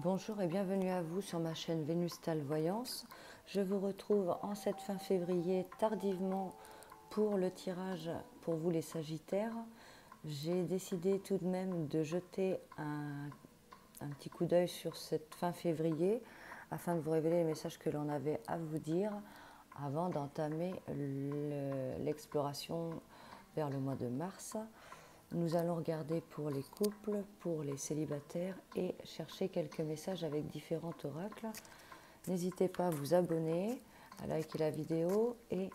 Bonjour et bienvenue à vous sur ma chaîne Vénustal Voyance. Je vous retrouve en cette fin février tardivement pour le tirage pour vous les Sagittaires. J'ai décidé tout de même de jeter un petit coup d'œil sur cette fin février afin de vous révéler les messages que l'on avait à vous dire avant d'entamer l'exploration vers le mois de mars. Nous allons regarder pour les couples, pour les célibataires et chercher quelques messages avec différents oracles. N'hésitez pas à vous abonner, à liker la vidéo et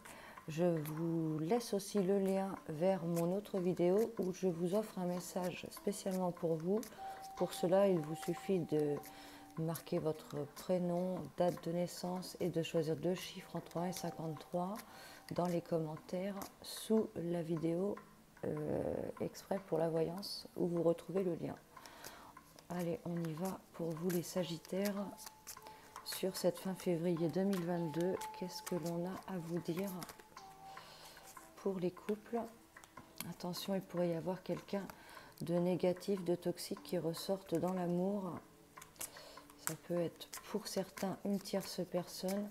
je vous laisse aussi le lien vers mon autre vidéo où je vous offre un message spécialement pour vous. Pour cela, il vous suffit de marquer votre prénom, date de naissance et de choisir deux chiffres entre 1 et 53 dans les commentaires sous la vidéo exprès pour la voyance où vous retrouvez le lien. Allez, on y va pour vous les Sagittaires sur cette fin février 2022. Qu'est-ce que l'on a à vous dire pour les couples? Attention, il pourrait y avoir quelqu'un de négatif, de toxique qui ressorte dans l'amour. Ça peut être pour certains une tierce personne,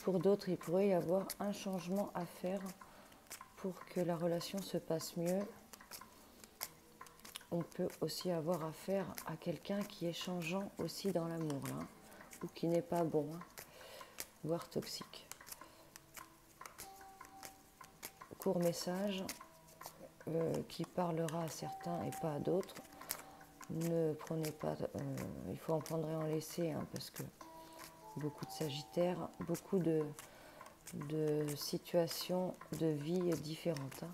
pour d'autres il pourrait y avoir un changement à faire pour que la relation se passe mieux. On peut aussi avoir affaire à quelqu'un qui est changeant aussi dans l'amour, là, ou qui n'est pas bon, voire toxique. Court message qui parlera à certains et pas à d'autres. Ne prenez pas, il faut en prendre et en laisser, parce que beaucoup de Sagittaires, beaucoup de situations de vie différentes.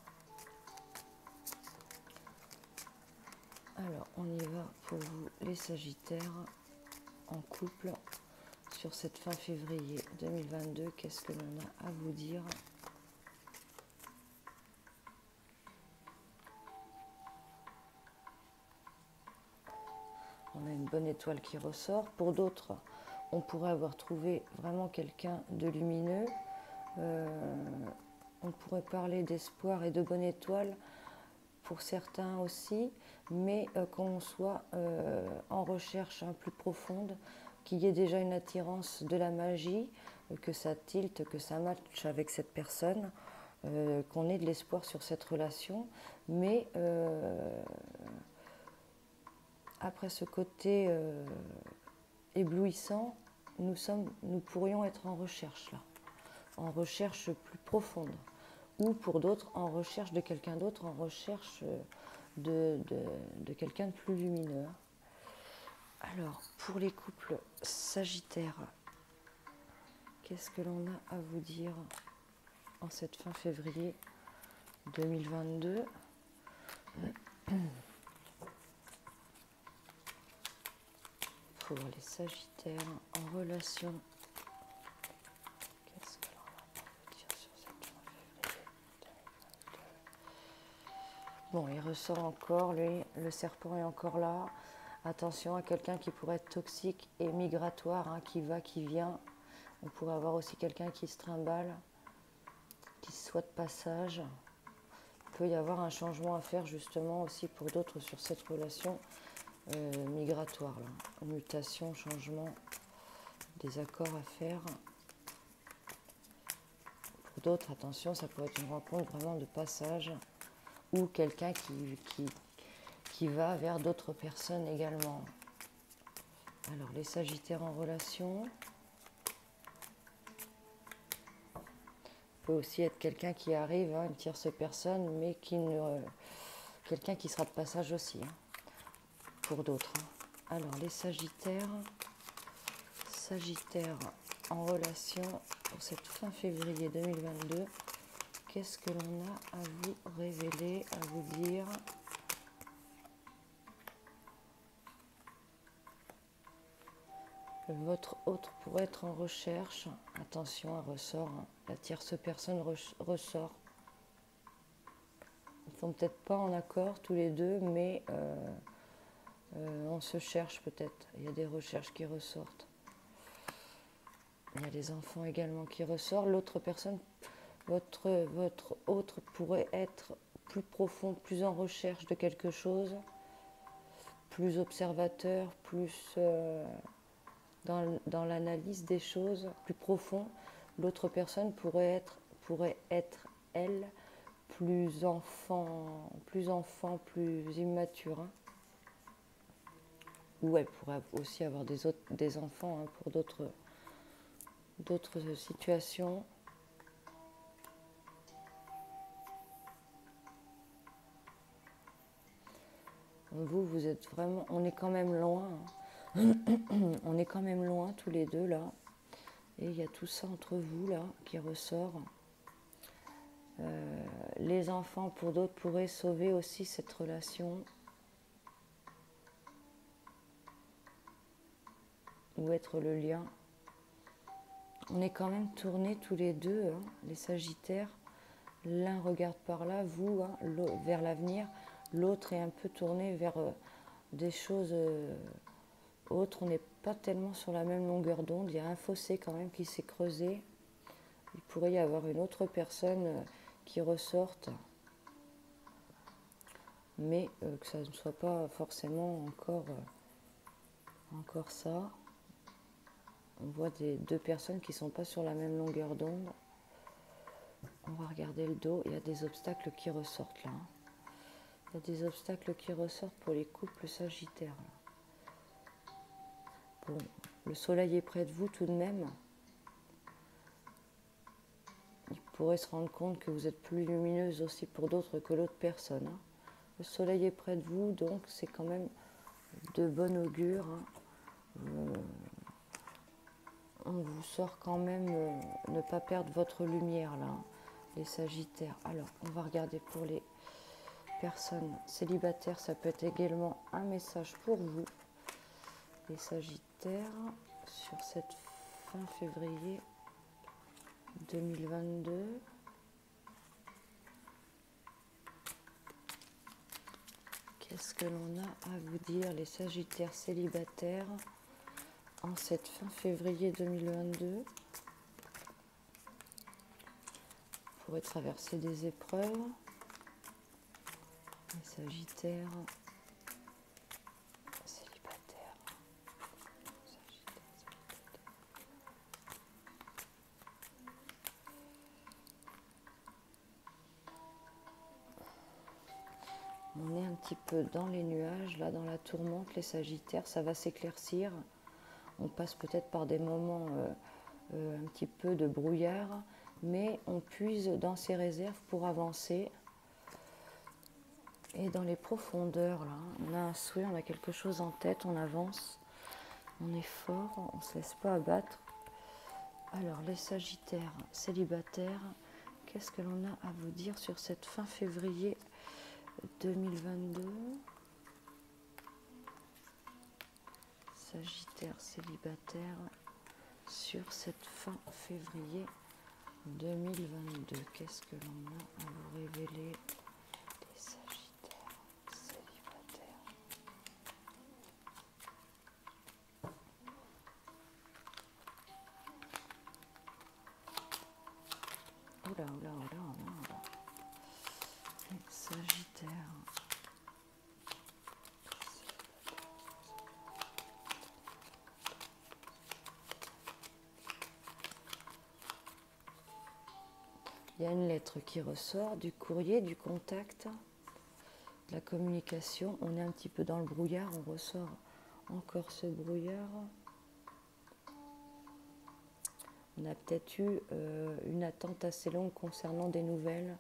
Alors, on y va pour vous les Sagittaires en couple sur cette fin février 2022. Qu'est-ce que l'on a à vous dire? On a une bonne étoile qui ressort. Pour d'autres, on pourrait avoir trouvé vraiment quelqu'un de lumineux. On pourrait parler d'espoir et de bonne étoile pour certains aussi, mais qu'on soit en recherche plus profonde, qu'il y ait déjà une attirance de la magie, que ça tilte, que ça matche avec cette personne, qu'on ait de l'espoir sur cette relation, mais après ce côté éblouissant, nous pourrions être en recherche là, en recherche plus profonde, ou pour d'autres en recherche de quelqu'un d'autre, en recherche de quelqu'un de plus lumineux. Alors, pour les couples Sagittaires, qu'est-ce que l'on a à vous dire en cette fin février 2022? Pour les Sagittaires en relation, qu'est-ce que l'on a à vous dire sur cette fin février 2022? Bon, il ressort encore, lui, le serpent est encore là. Attention à quelqu'un qui pourrait être toxique et migratoire, qui va, qui vient. On pourrait avoir aussi quelqu'un qui se trimballe, qui soit de passage. Il peut y avoir un changement à faire justement aussi pour d'autres sur cette relation migratoire, là. Mutation, changement, des accords à faire. Pour d'autres, attention, ça peut être une rencontre vraiment de passage ou quelqu'un qui va vers d'autres personnes également. Alors, les Sagittaires en relation. Peut aussi être quelqu'un qui arrive, une tierce personne, mais quelqu'un qui sera de passage aussi, pour d'autres. Alors, les Sagittaires en relation pour cette fin février 2022, qu'est-ce que l'on a à vous révéler, à vous dire? Votre autre pourrait être en recherche. Attention, elle ressort. La tierce personne ressort. Ils ne sont peut-être pas en accord tous les deux, mais on se cherche peut-être. Il y a des recherches qui ressortent. Il y a des enfants également qui ressortent. L'autre personne, votre autre pourrait être plus profond, plus en recherche de quelque chose, plus observateur, plus dans l'analyse des choses plus profond, l'autre personne pourrait être, elle, plus enfant, plus immature. Hein. Ou elle pourrait aussi avoir des enfants hein, pour d'autres situations. Vous êtes vraiment... On est quand même loin. Hein. On est quand même loin tous les deux là. Et il y a tout ça entre vous là qui ressort. Les enfants pour d'autres pourraient sauver aussi cette relation. Ou être le lien. On est quand même tournés tous les deux, hein, les Sagittaires. L'un regarde par là, vous, hein, vers l'avenir. L'autre est un peu tourné vers des choses autres. On n'est pas tellement sur la même longueur d'onde. Il y a un fossé quand même qui s'est creusé. Il pourrait y avoir une autre personne qui ressorte. Mais que ça ne soit pas forcément encore ça. On voit deux personnes qui ne sont pas sur la même longueur d'onde. On va regarder le dos. Il y a des obstacles qui ressortent là. Hein. Il y a des obstacles qui ressortent pour les couples sagittaires. Là. Bon, le soleil est près de vous tout de même. Il pourrait se rendre compte que vous êtes plus lumineuse aussi pour d'autres que l'autre personne. Hein. Le soleil est près de vous, donc c'est quand même de bon augure. Hein. On vous sort quand même ne pas perdre votre lumière là, hein, les Sagittaires. Alors, on va regarder pour les personnes célibataires, ça peut être également un message pour vous, les Sagittaires, sur cette fin février 2022. Qu'est-ce que l'on a à vous dire, les Sagittaires célibataires, en cette fin février 2022? Vous pourrez traverser des épreuves. Les Sagittaires célibataires. On est un petit peu dans les nuages, là, dans la tourmente, les Sagittaires, ça va s'éclaircir. On passe peut-être par des moments un petit peu de brouillard, mais on puise dans ses réserves pour avancer. Et dans les profondeurs, là, on a un souhait, on a quelque chose en tête, on avance, on est fort, on ne se laisse pas abattre. Alors, les Sagittaires célibataires, qu'est-ce que l'on a à vous dire sur cette fin février 2022? Sagittaire célibataire sur cette fin février 2022. Qu'est-ce que l'on a à vous révéler, les Sagittaires célibataires? Oula, oula, oula, oula. Les Sagittaires. Il y a une lettre qui ressort, du courrier, du contact, de la communication. On est un petit peu dans le brouillard, on ressort encore ce brouillard. On a peut-être eu une attente assez longue concernant des nouvelles.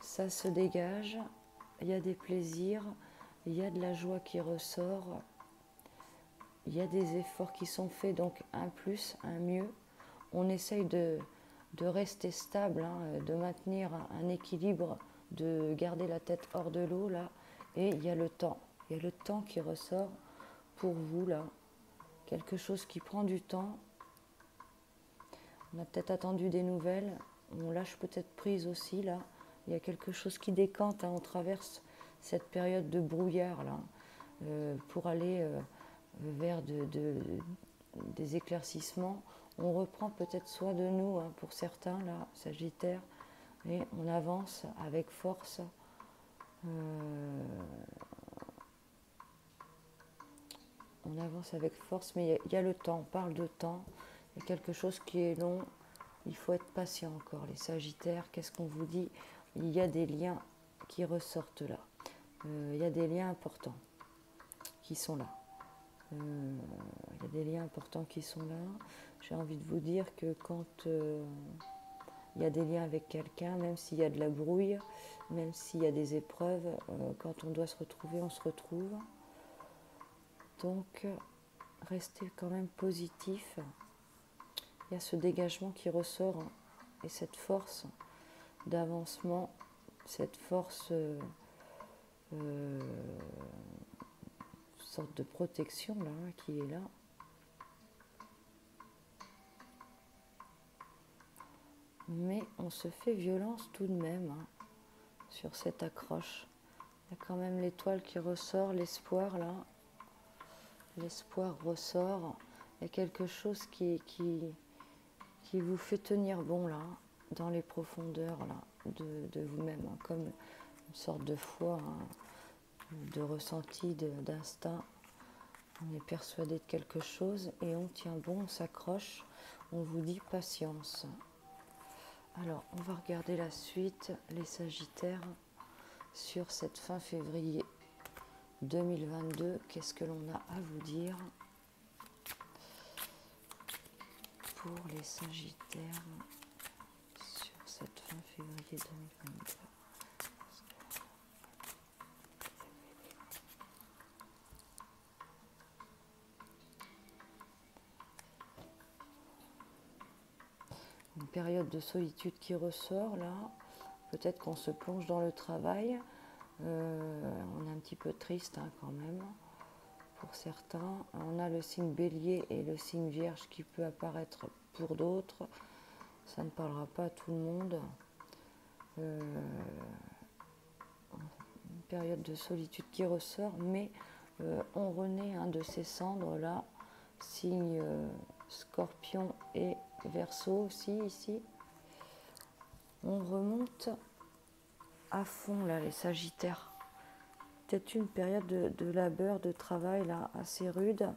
Ça se dégage, il y a des plaisirs, il y a de la joie qui ressort, il y a des efforts qui sont faits, donc un plus, un mieux. On essaye de rester stable, hein, de maintenir un équilibre, de garder la tête hors de l'eau, là. Et il y a le temps qui ressort pour vous, là. Quelque chose qui prend du temps. On a peut-être attendu des nouvelles, on lâche peut-être prise aussi, là. Il y a quelque chose qui décante, hein, on traverse cette période de brouillard, là, pour aller vers des éclaircissements. On reprend peut-être soin de nous, hein, pour certains, là, Sagittaire, et on avance avec force. on avance avec force, mais il y a le temps, on parle de temps, il y a quelque chose qui est long, il faut être patient encore. Les Sagittaires, qu'est-ce qu'on vous dit? Il y a des liens qui ressortent là, il y a des liens importants qui sont là. Il y a des liens importants qui sont là. J'ai envie de vous dire que quand il y a des liens avec quelqu'un, même s'il y a de la brouille, même s'il y a des épreuves, quand on doit se retrouver, on se retrouve. Donc, restez quand même positif. Il y a ce dégagement qui ressort hein, et cette force d'avancement, cette force, sorte de protection là, hein, qui est là. Mais on se fait violence tout de même hein, sur cette accroche. Il y a quand même l'étoile qui ressort, l'espoir là. L'espoir ressort. Il y a quelque chose qui vous fait tenir bon là, dans les profondeurs là, de vous-même, hein, comme une sorte de foi, hein, de ressenti, d'instinct. On est persuadé de quelque chose et on tient bon, on s'accroche, on vous dit patience. Alors, on va regarder la suite, les Sagittaires, sur cette fin février 2022. Qu'est-ce que l'on a à vous dire pour les Sagittaires sur cette fin février 2022? Une période de solitude qui ressort là, peut-être qu'on se plonge dans le travail, on est un petit peu triste hein, quand même pour certains. On a le signe Bélier et le signe Vierge qui peut apparaître pour d'autres, ça ne parlera pas à tout le monde. Une période de solitude qui ressort, mais on renaît hein, de ces cendres là, signe Scorpion et Verseau aussi ici. On remonte à fond là les Sagittaires. Peut-être une période de labeur, de travail là assez rude.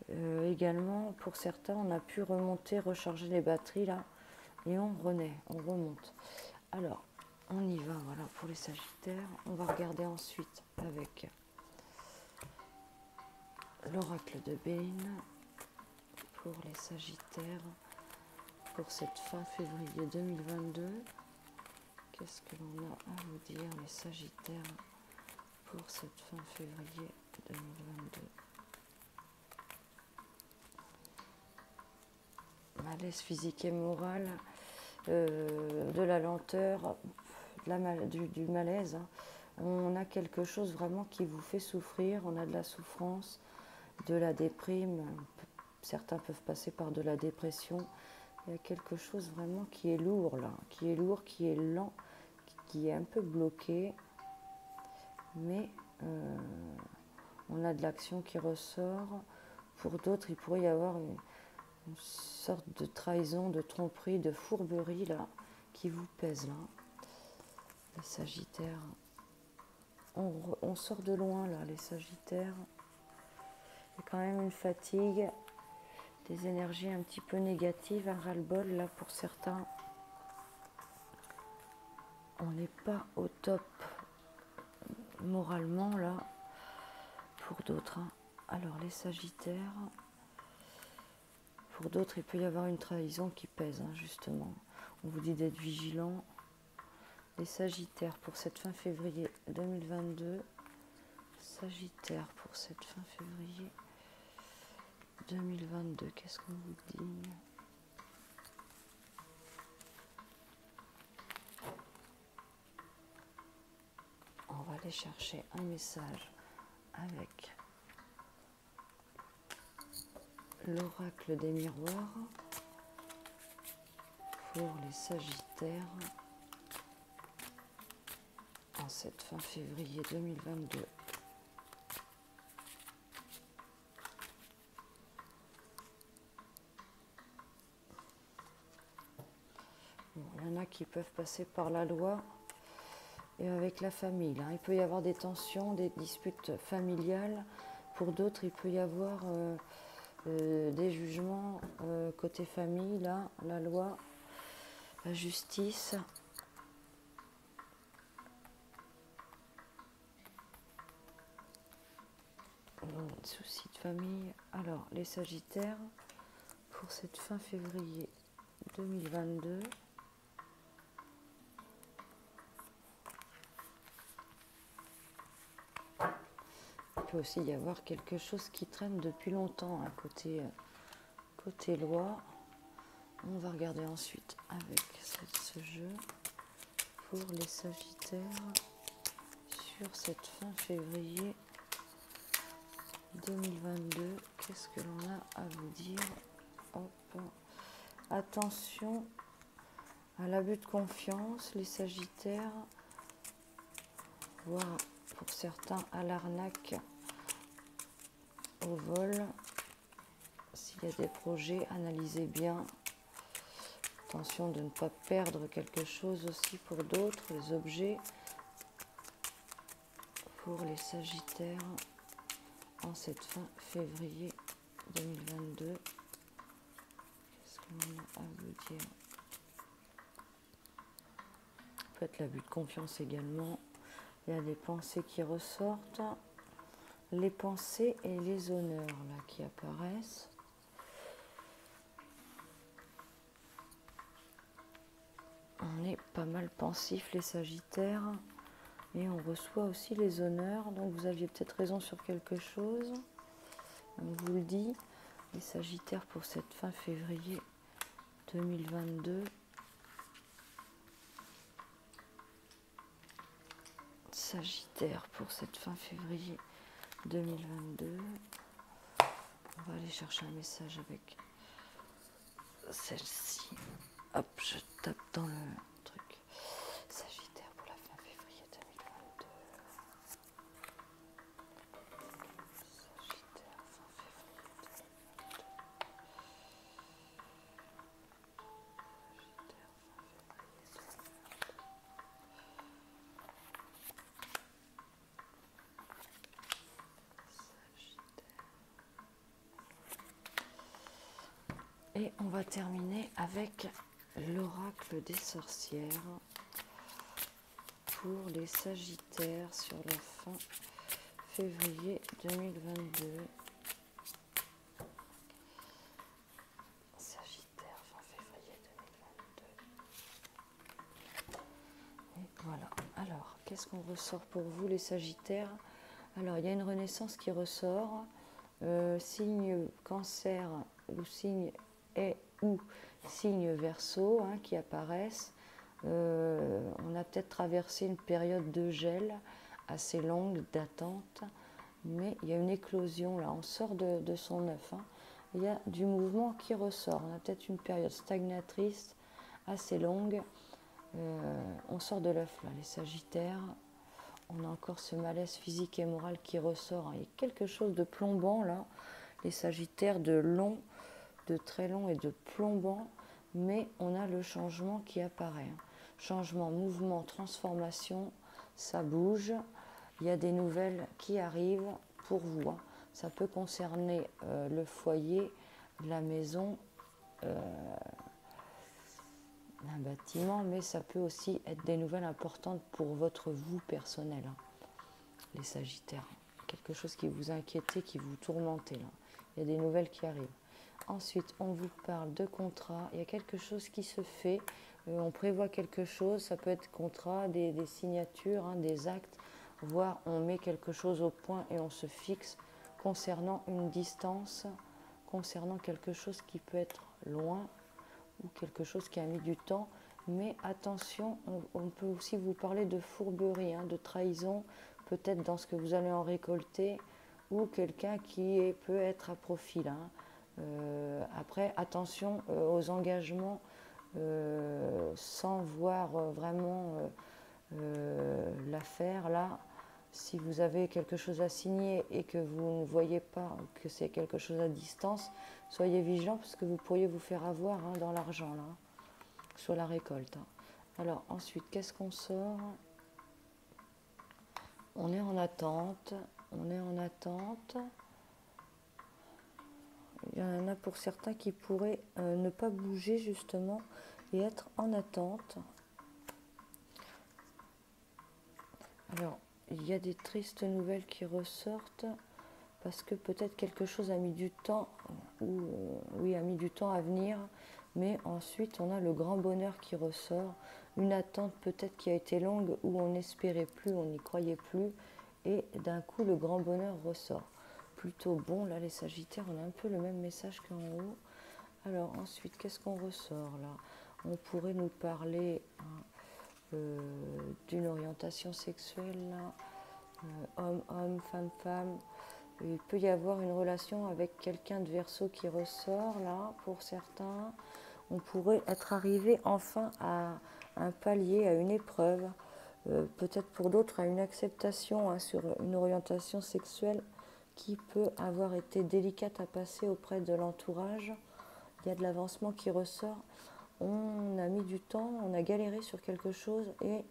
Également pour certains on a pu remonter, recharger les batteries là et on renaît, on remonte. Alors on y va, voilà pour les Sagittaires. On va regarder ensuite avec l'oracle de Béline pour les Sagittaires pour cette fin février 2022. Qu'est-ce que l'on a à vous dire les Sagittaires pour cette fin février 2022? Malaise physique et moral, de la lenteur, du malaise. Hein. On a quelque chose vraiment qui vous fait souffrir, on a de la souffrance, de la déprime, certains peuvent passer par de la dépression. Il y a quelque chose vraiment qui est lourd là, qui est lourd, qui est lent, qui est un peu bloqué, mais on a de l'action qui ressort. Pour d'autres, il pourrait y avoir une sorte de trahison, de tromperie, de fourberie là, qui vous pèse là. Les Sagittaires, on sort de loin là, les Sagittaires. Il y a quand même une fatigue, des énergies un petit peu négatives, un ras-le-bol là pour certains. On n'est pas au top moralement là, pour d'autres. Hein. Alors les Sagittaires, pour d'autres il peut y avoir une trahison qui pèse hein, justement. On vous dit d'être vigilant. Les Sagittaires pour cette fin février 2022. Sagittaire pour cette fin février 2022. Qu'est-ce qu'on vous dit? On va aller chercher un message avec l'oracle des miroirs pour les Sagittaires en cette fin février 2022. Bon, il y en a qui peuvent passer par la loi et avec la famille. Hein. Il peut y avoir des tensions, des disputes familiales, Pour d'autres, il peut y avoir des jugements côté famille, là, la loi, la justice. Soucis de famille. Alors, les Sagittaires, pour cette fin février 2022. Il peut aussi y avoir quelque chose qui traîne depuis longtemps à côté loi. On va regarder ensuite avec ce jeu pour les Sagittaires sur cette fin février 2022. Qu'est-ce que l'on a à vous dire? Hop. Attention à l'abus de confiance, les Sagittaires, voire pour certains à l'arnaque, au vol. S'il y a des projets, analysez bien. Attention de ne pas perdre quelque chose aussi pour d'autres, les objets. Pour les Sagittaires, en cette fin février 2022. Qu'est-ce qu'on a à vous dire? Peut-être l'abus de confiance également. Il y a des pensées qui ressortent. Les pensées et les honneurs là qui apparaissent. On est pas mal pensif les Sagittaires. Et on reçoit aussi les honneurs. Donc vous aviez peut-être raison sur quelque chose. On vous le dit. Les Sagittaires pour cette fin février 2022. Sagittaire pour cette fin février 2022. On va aller chercher un message avec celle-ci. Hop, je tape dans le truc. Sagittaire pour la fin février 2022. Sagittaire fin février 2022. Et on va terminer avec l'oracle des sorcières pour les Sagittaires sur la fin février 2022. Sagittaire fin février 2022. Et voilà. Alors, qu'est-ce qu'on ressort pour vous les Sagittaires? Alors, il y a une renaissance qui ressort. Signe Cancer ou signe ou signes Verseau qui apparaissent. On a peut-être traversé une période de gel assez longue, d'attente, mais il y a une éclosion là, on sort de son œuf. Il y a du mouvement qui ressort. On a peut-être une période stagnatrice assez longue. On sort de l'œuf là, les Sagittaires. On a encore ce malaise physique et moral qui ressort. Il y a quelque chose de plombant là, les Sagittaires, de très long et de plombant, mais on a le changement qui apparaît. Changement, mouvement, transformation, ça bouge. Il y a des nouvelles qui arrivent pour vous. Ça peut concerner le foyer, la maison, un bâtiment, mais ça peut aussi être des nouvelles importantes pour votre vous personnel, les Sagittaires. Quelque chose qui vous inquiétait, qui vous tourmentait. Là. Il y a des nouvelles qui arrivent. Ensuite, on vous parle de contrat. Il y a quelque chose qui se fait. On prévoit quelque chose. Ça peut être contrat, des signatures, des actes. Voire on met quelque chose au point et on se fixe concernant une distance, concernant quelque chose qui peut être loin ou quelque chose qui a mis du temps. Mais attention, on peut aussi vous parler de fourberie, de trahison, peut-être dans ce que vous allez en récolter, ou quelqu'un qui peut être à profil. Après, attention aux engagements sans voir vraiment l'affaire là. Si vous avez quelque chose à signer et que vous ne voyez pas que c'est quelque chose à distance, soyez vigilant parce que vous pourriez vous faire avoir dans l'argent là, sur la récolte. Alors ensuite, qu'est-ce qu'on sort? On est en attente, on est en attente. il y en a pour certains qui pourraient ne pas bouger justement et être en attente. Alors, il y a des tristes nouvelles qui ressortent parce que peut-être quelque chose a mis du temps, ou oui, a mis du temps à venir, mais ensuite on a le grand bonheur qui ressort, une attente peut-être qui a été longue, où on n'espérait plus, on n'y croyait plus, et d'un coup le grand bonheur ressort. Plutôt bon, là les Sagittaires, on a un peu le même message qu'en haut. Alors ensuite, qu'est-ce qu'on ressort là? On pourrait nous parler d'une orientation sexuelle, là, homme-homme, femme-femme. Il peut y avoir une relation avec quelqu'un de Verseau qui ressort là pour certains. On pourrait être arrivé enfin à un palier, à une épreuve, peut-être pour d'autres à une acceptation sur une orientation sexuelle qui peut avoir été délicate à passer auprès de l'entourage. Il y a de l'avancement qui ressort. On a mis du temps, on a galéré sur quelque chose et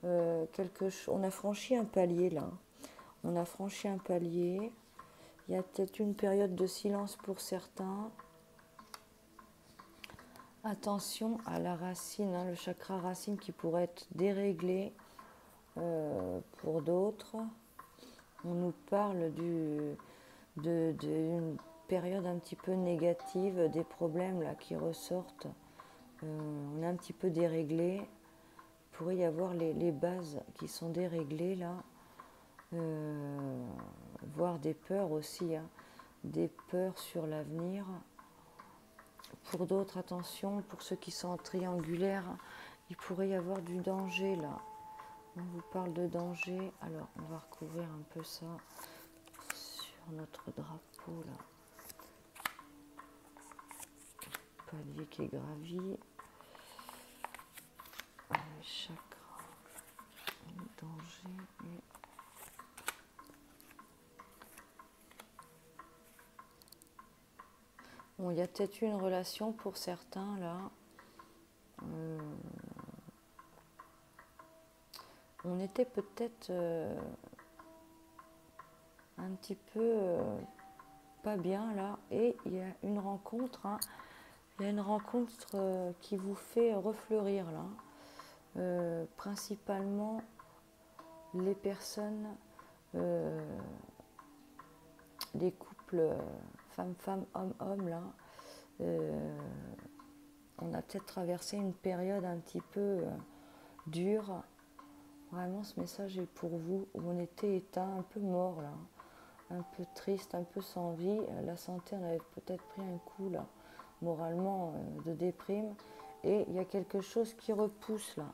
on a franchi un palier là. On a franchi un palier. Il y a peut-être une période de silence pour certains. Attention à la racine, hein, le chakra racine qui pourrait être déréglé pour d'autres. On nous parle d'une période un petit peu négative, des problèmes là qui ressortent. On est un petit peu déréglé. Il pourrait y avoir les bases qui sont déréglées là. Voire des peurs aussi, hein, des peurs sur l'avenir. Pour d'autres, attention, pour ceux qui sont en triangulaire, il pourrait y avoir du danger là. On vous parle de danger, alors on va recouvrir un peu ça sur notre drapeau là. Palier qui est gravi. Chakra, danger et bon, il y a peut-être une relation pour certains là. On était peut-être un petit peu pas bien là. Et il y a une rencontre. Hein, il y a une rencontre qui vous fait refleurir là. Principalement les personnes, les couples femme-femme, homme-homme là. On a peut-être traversé une période un petit peu dure. Vraiment, ce message est pour vous, où on était éteint, un peu mort là, un peu triste, un peu sans vie. La santé, on avait peut-être pris un coup là, moralement, de déprime. Et il y a quelque chose qui repousse là.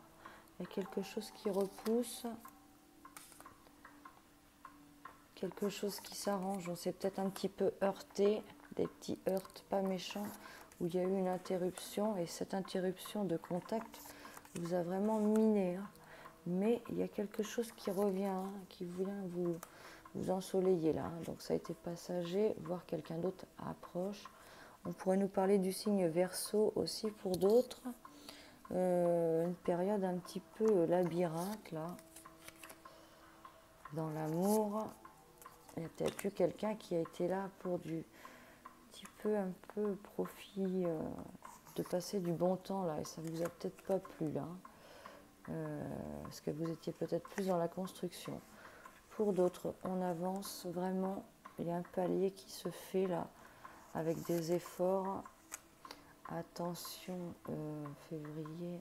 Il y a quelque chose qui repousse, quelque chose qui s'arrange. On s'est peut-être un petit peu heurté, des petits heurts pas méchants, où il y a eu une interruption. Et cette interruption de contact vous a vraiment miné. Hein. Mais il y a quelque chose qui revient, hein, qui vient vous ensoleiller là. Donc ça a été passager, voire quelqu'un d'autre approche. On pourrait nous parler du signe Verseau aussi pour d'autres. Une période un petit peu labyrinthe là. Dans l'amour, il y a peut-être eu quelqu'un qui a été là pour du petit peu, un peu profit, de passer du bon temps là. Et ça vous a peut-être pas plu là. Parce que vous étiez peut-être plus dans la construction. Pour d'autres, on avance vraiment. Il y a un palier qui se fait là, avec des efforts. Attention, février,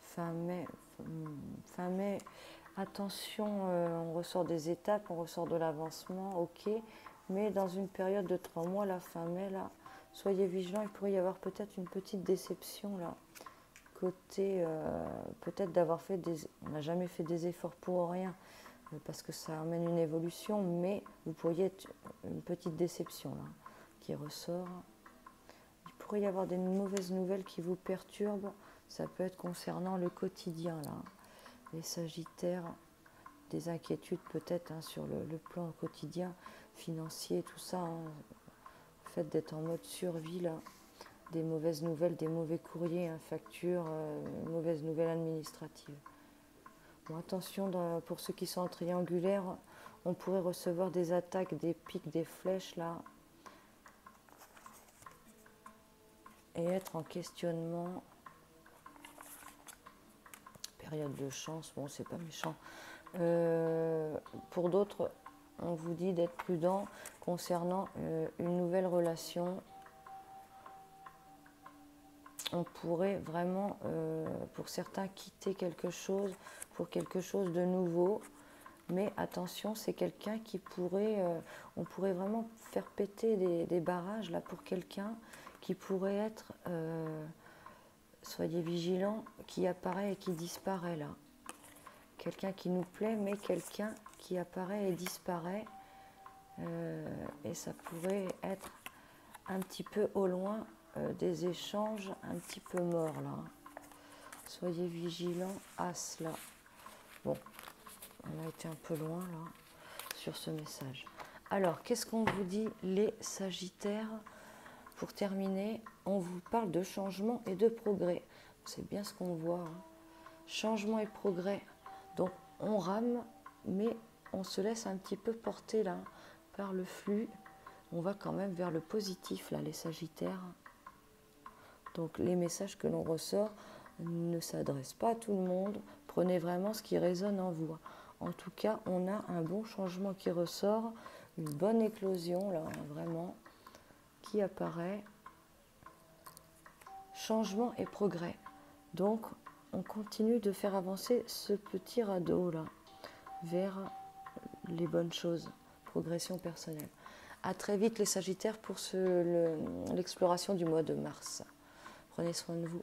fin mai, attention, on ressort des étapes, on ressort de l'avancement, ok. Mais dans une période de 3 mois, la fin mai, là, soyez vigilants, il pourrait y avoir peut-être une petite déception là. Côté peut-être d'avoir fait on n'a jamais fait des efforts pour rien parce que ça amène une évolution, mais vous pourriez être une petite déception là qui ressort. Il pourrait y avoir des mauvaises nouvelles qui vous perturbent. Ça peut être concernant le quotidien là. Les Sagittaires, des inquiétudes peut-être hein, sur le plan quotidien, financier, tout ça. Hein. Le fait d'être en mode survie là. Des mauvaises nouvelles, des mauvais courriers, hein, factures, mauvaises nouvelles administratives. Bon, attention, pour ceux qui sont en triangulaire, On pourrait recevoir des attaques, des pics, des flèches là. Et être en questionnement. Période de chance, bon c'est pas méchant. Pour d'autres, on vous dit d'être prudent concernant une nouvelle relation. On pourrait vraiment, pour certains, quitter quelque chose pour quelque chose de nouveau. Mais attention, c'est quelqu'un qui pourrait, on pourrait vraiment faire péter des barrages là pour quelqu'un qui pourrait être, soyez vigilants, qui apparaît et qui disparaît là. Quelqu'un qui nous plaît, mais quelqu'un qui apparaît et disparaît. Et ça pourrait être un petit peu au loin des échanges un petit peu morts là. Soyez vigilants à cela. Bon, on a été un peu loin là sur ce message. Alors, qu'est-ce qu'on vous dit les Sagittaires? Pour terminer, on vous parle de changement et de progrès. C'est bien ce qu'on voit. Hein. Changement et progrès. Donc, on rame, mais on se laisse un petit peu porter là par le flux. On va quand même vers le positif là, les Sagittaires. Donc, les messages que l'on ressort ne s'adressent pas à tout le monde. Prenez vraiment ce qui résonne en vous. En tout cas, on a un bon changement qui ressort, une bonne éclosion là, vraiment, qui apparaît. Changement et progrès. Donc, on continue de faire avancer ce petit radeau là vers les bonnes choses, progression personnelle. À très vite les Sagittaires pour l'exploration du mois de mars. Prenez soin de vous.